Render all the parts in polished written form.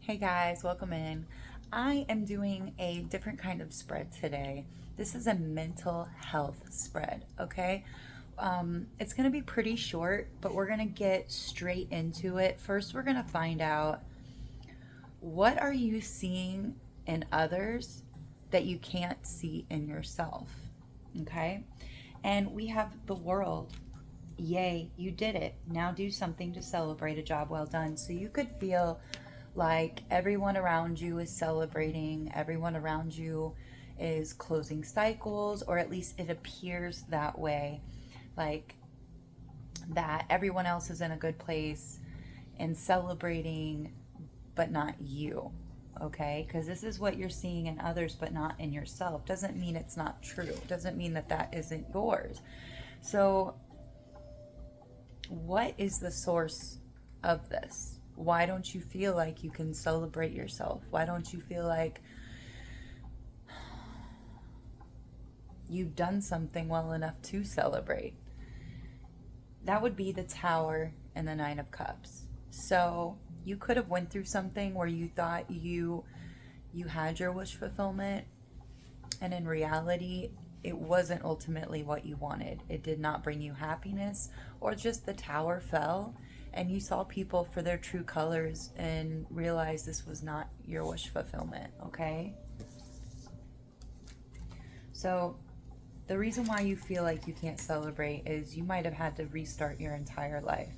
Hey guys, welcome in. I am doing a different kind of spread today. This is a mental health spread, okay? It's going to be pretty short, but we're going to get straight into it. First, we're going to find out what are you seeing in others that you can't see in yourself, okay? And we have the world. Yay, you did it. Now do something to celebrate a job well done. So you could feel like everyone around you is celebrating, everyone around you is closing cycles, or at least it appears that way. Like that everyone else is in a good place and celebrating, but not you. Okay, because this is what you're seeing in others, but not in yourself. Doesn't mean it's not true. Doesn't mean that that isn't yours. So, what is the source of this? Why don't you feel like you can celebrate yourself? Why don't you feel like you've done something well enough to celebrate? That would be the Tower and the Nine of Cups. So you could have went through something where you thought you had your wish fulfillment, and in reality it wasn't ultimately what you wanted. It did not bring you happiness, or just the tower fell and you saw people for their true colors and realized this was not your wish fulfillment, okay? So the reason why you feel like you can't celebrate is you might have had to restart your entire life.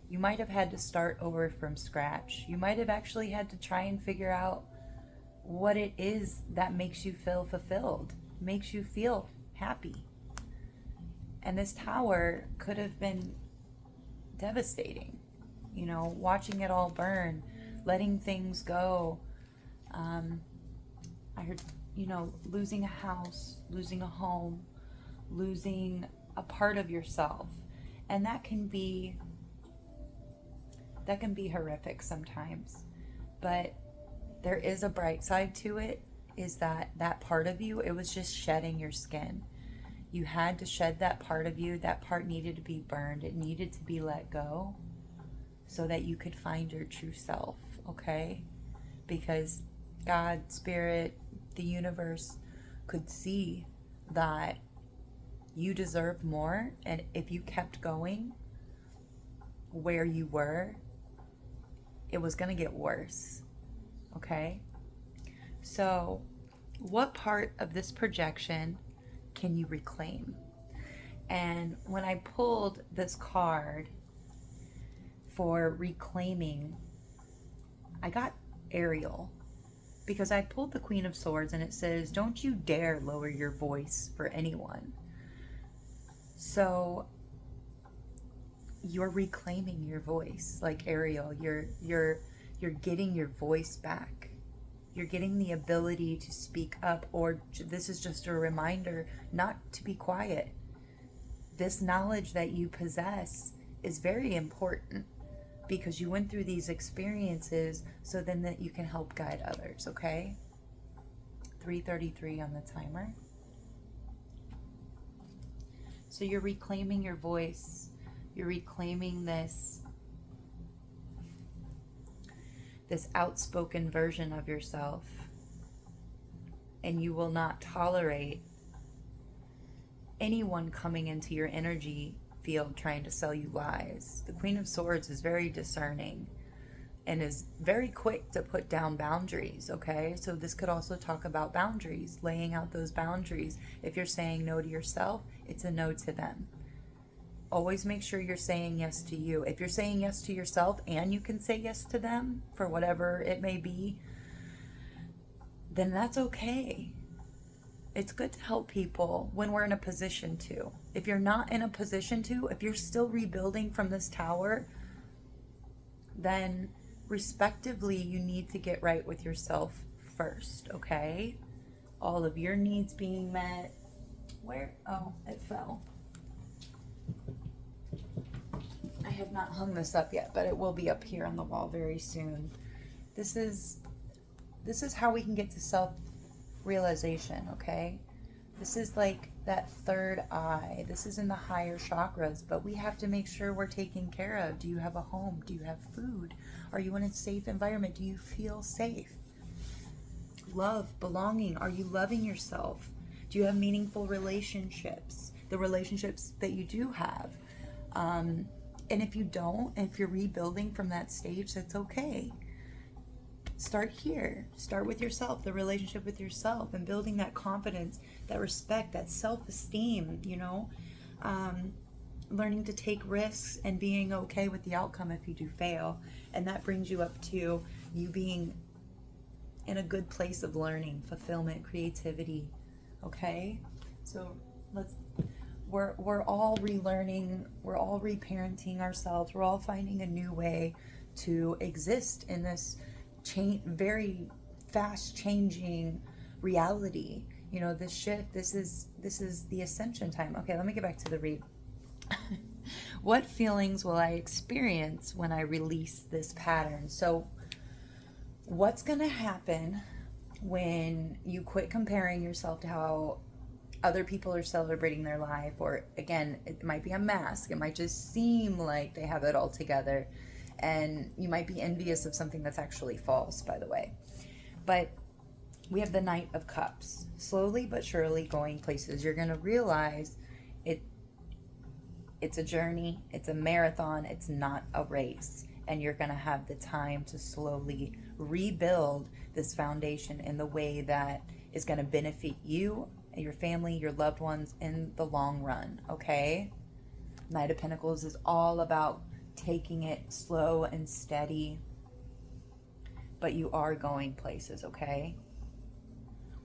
You might have had to start over from scratch. You might have actually had to try and figure out what it is that makes you feel fulfilled, makes you feel happy. And this tower could have been devastating, watching it all burn, letting things go. I heard, losing a house, losing a home, losing a part of yourself. And that can be horrific sometimes. But there is a bright side to it, is that part of you, it was just shedding your skin. You had to shed that part of you. That part needed to be burned. It needed to be let go so that you could find your true self, okay? Because God, Spirit, the universe could see that you deserve more. And if you kept going where you were, it was going to get worse, okay? So, what part of this projection can you reclaim? And when I pulled this card for reclaiming, I got Ariel, because I pulled the Queen of Swords and it says, don't you dare lower your voice for anyone. So you're reclaiming your voice like Ariel. You're getting your voice back. You're getting the ability to speak up, or this is just a reminder not to be quiet. This knowledge that you possess is very important because you went through these experiences so then that you can help guide others, okay? 3:33 on the timer. So you're reclaiming your voice. You're reclaiming this outspoken version of yourself, and you will not tolerate anyone coming into your energy field trying to sell you lies. The Queen of Swords is very discerning and is very quick to put down boundaries, okay? So this could also talk about boundaries, laying out those boundaries. If you're saying no to yourself, it's a no to them. Always make sure you're saying yes to you. If you're saying yes to yourself and you can say yes to them for whatever it may be, then that's okay. It's good to help people when we're in a position to. If you're not in a position to, if you're still rebuilding from this tower, then respectively you need to get right with yourself first, okay? All of your needs being met. Where? Oh, it fell. I have not hung this up yet, but it will be up here on the wall very soon. This is how we can get to self-realization, okay? This is like that third eye. This is in the higher chakras, but we have to make sure we're taken care of. Do you have a home? Do you have food? Are you in a safe environment? Do you feel safe? Love, belonging. Are you loving yourself? Do you have meaningful relationships? The relationships that you do have. And if you don't, if you're rebuilding from that stage, that's okay. Start here. Start with yourself, the relationship with yourself, and building that confidence, that respect, that self-esteem, learning to take risks and being okay with the outcome if you do fail. And that brings you up to you being in a good place of learning, fulfillment, creativity. Okay? So we're all relearning, we're all reparenting ourselves, we're all finding a new way to exist in this very fast changing reality. This shift, this is the ascension time. Okay, let me get back to the read. What feelings will I experience when I release this pattern? So what's going to happen when you quit comparing yourself to how other people are celebrating their life? Or again, it might be a mask. It might just seem like they have it all together. And you might be envious of something that's actually false, by the way. But we have the Knight of Cups. Slowly but surely going places. You're going to realize it's a journey. It's a marathon. It's not a race. And you're going to have the time to slowly rebuild this foundation in the way that is going to benefit you, your family, your loved ones in the long run, okay? Knight of Pentacles is all about taking it slow and steady, but you are going places, okay?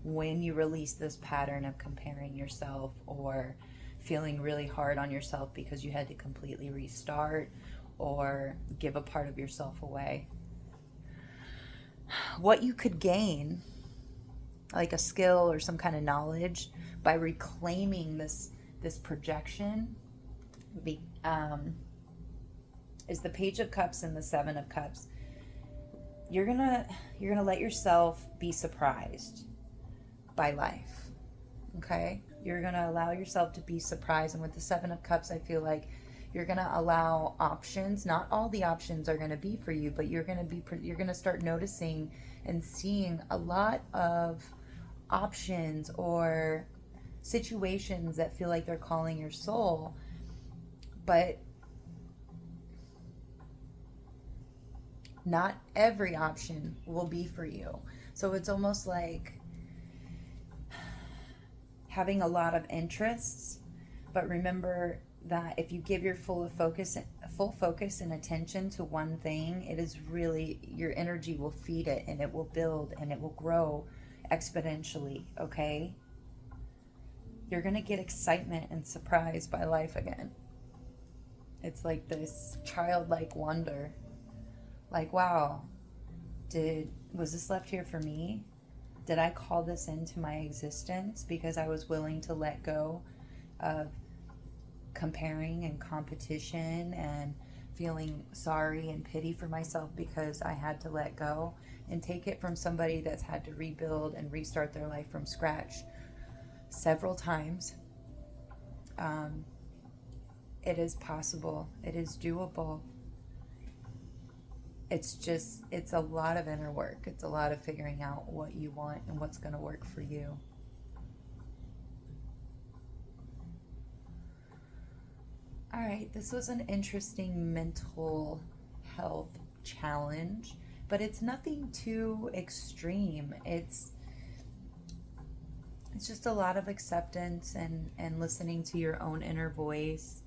When you release this pattern of comparing yourself or feeling really hard on yourself because you had to completely restart or give a part of yourself away. What you could gain, like a skill or some kind of knowledge, by reclaiming this projection, is the Page of Cups and the Seven of Cups. You're gonna let yourself be surprised by life. Okay? You're gonna allow yourself to be surprised. And with the Seven of Cups, I feel like you're gonna allow options. Not all the options are gonna be for you, but you're gonna start noticing and seeing a lot of options or situations that feel like they're calling your soul, but not every option will be for you. So it's almost like having a lot of interests, but remember that if you give your full focus and attention to one thing, it is really, your energy will feed it and it will build and it will grow exponentially, okay? You're gonna get excitement and surprise by life again. It's like this childlike wonder. Like, wow, was this left here for me? Did I call this into my existence because I was willing to let go of comparing and competition and feeling sorry and pity for myself because I had to let go and take it from somebody that's had to rebuild and restart their life from scratch several times? It is possible. It is doable. It's a lot of inner work. It's a lot of figuring out what you want and what's going to work for you. All right, this was an interesting mental health challenge, but it's nothing too extreme. It's just a lot of acceptance and listening to your own inner voice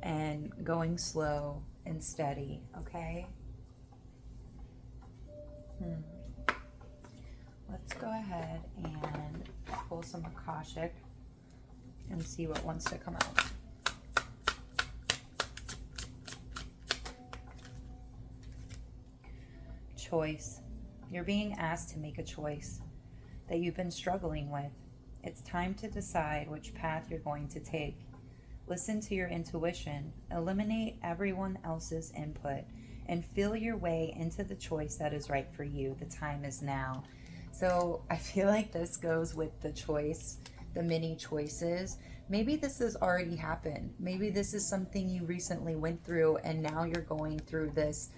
and going slow and steady, okay? Let's go ahead and pull some Akashic and see what wants to come out. Choice. You're being asked to make a choice that you've been struggling with. It's time to decide which path you're going to take. Listen to your intuition, eliminate everyone else's input, and feel your way into the choice that is right for you. The time is now. So I feel like this goes with the choice the many choices. Maybe this has already happened. Maybe this is something you recently went through, and now you're going through this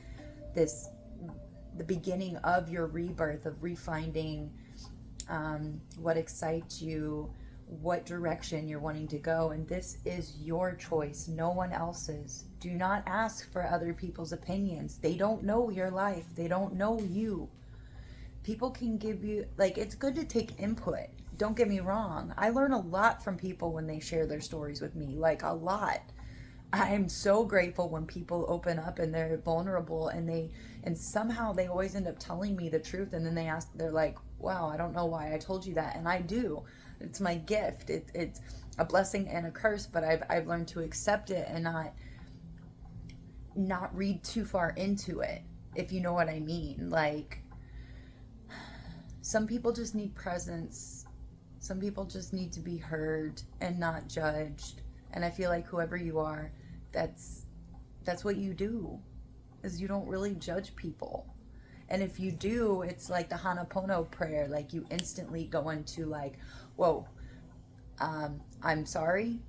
the beginning of your rebirth, of refinding what excites you, what direction you're wanting to go. And this is your choice, no one else's. Do not ask for other people's opinions. They don't know your life, they don't know you. People can give you, like, it's good to take input. Don't get me wrong. I learn a lot from people when they share their stories with me, like a lot. I'm so grateful when people open up and they're vulnerable, and somehow they always end up telling me the truth, and then they're like, wow, I don't know why I told you that. And I do. It's my gift. It's a blessing and a curse, but I've learned to accept it and not read too far into it, if you know what I mean. Like, some people just need presence. Some people just need to be heard and not judged. And I feel like whoever you are, that's what you do, is you don't really judge people. And if you do, it's like the Ho'oponopono prayer. Like, you instantly go into like, whoa, I'm sorry,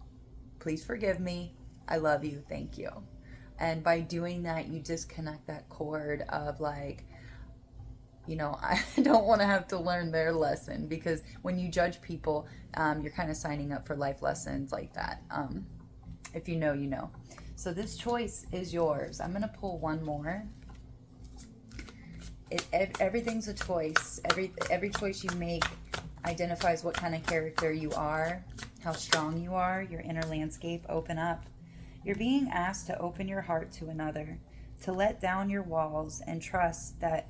please forgive me, I love you, thank you. And by doing that, you disconnect that cord of like, I don't want to have to learn their lesson, because when you judge people, you're kind of signing up for life lessons like that. If you know, you know. So this choice is yours. I'm going to pull one more. Everything's a choice. Every choice you make identifies what kind of character you are, how strong you are, your inner landscape. Open up. You're being asked to open your heart to another, to let down your walls and trust that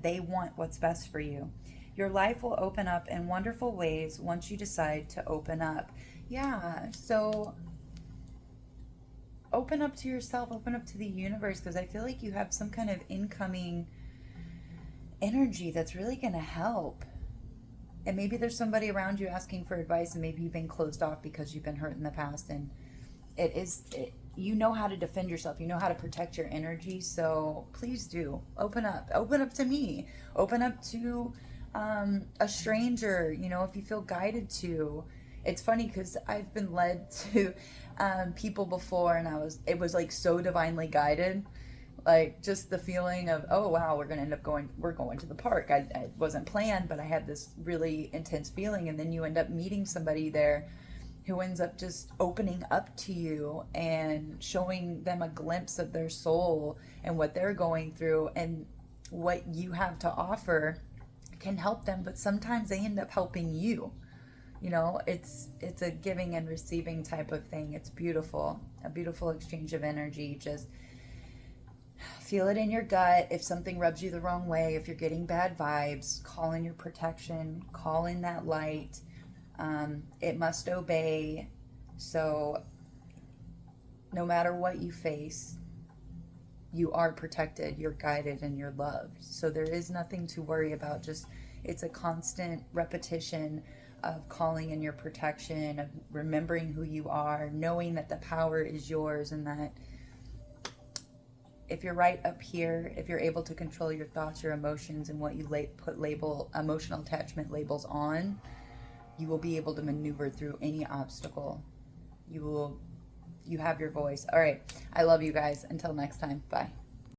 they want what's best for you. Your life will open up in wonderful ways once you decide to open up. Yeah, so open up to yourself, open up to the universe, because I feel like you have some kind of incoming energy that's really going to help. And maybe there's somebody around you asking for advice, and maybe you've been closed off because you've been hurt in the past, and you know how to defend yourself, you know how to protect your energy. So please do open up to me, open up to a stranger, if you feel guided to. It's funny because I've been led to people before, and it was like so divinely guided, like just the feeling of, oh wow, we're going to the park. I wasn't planned, but I had this really intense feeling, and then you end up meeting somebody there who ends up just opening up to you and showing them a glimpse of their soul and what they're going through, and what you have to offer can help them, but sometimes they end up helping you. It's a giving and receiving type of thing. It's beautiful, a beautiful exchange of energy. Just feel it in your gut. If something rubs you the wrong way, if you're getting bad vibes, call in your protection, call in that light. It must obey. So no matter what you face, you are protected, you're guided, and you're loved. So there is nothing to worry about. Just, it's a constant repetition of calling in your protection, of remembering who you are, knowing that the power is yours, and that if you're right up here, if you're able to control your thoughts, your emotions, and what you put emotional attachment labels on, you will be able to maneuver through any obstacle. You have your voice. All right. I love you guys. Until next time. Bye.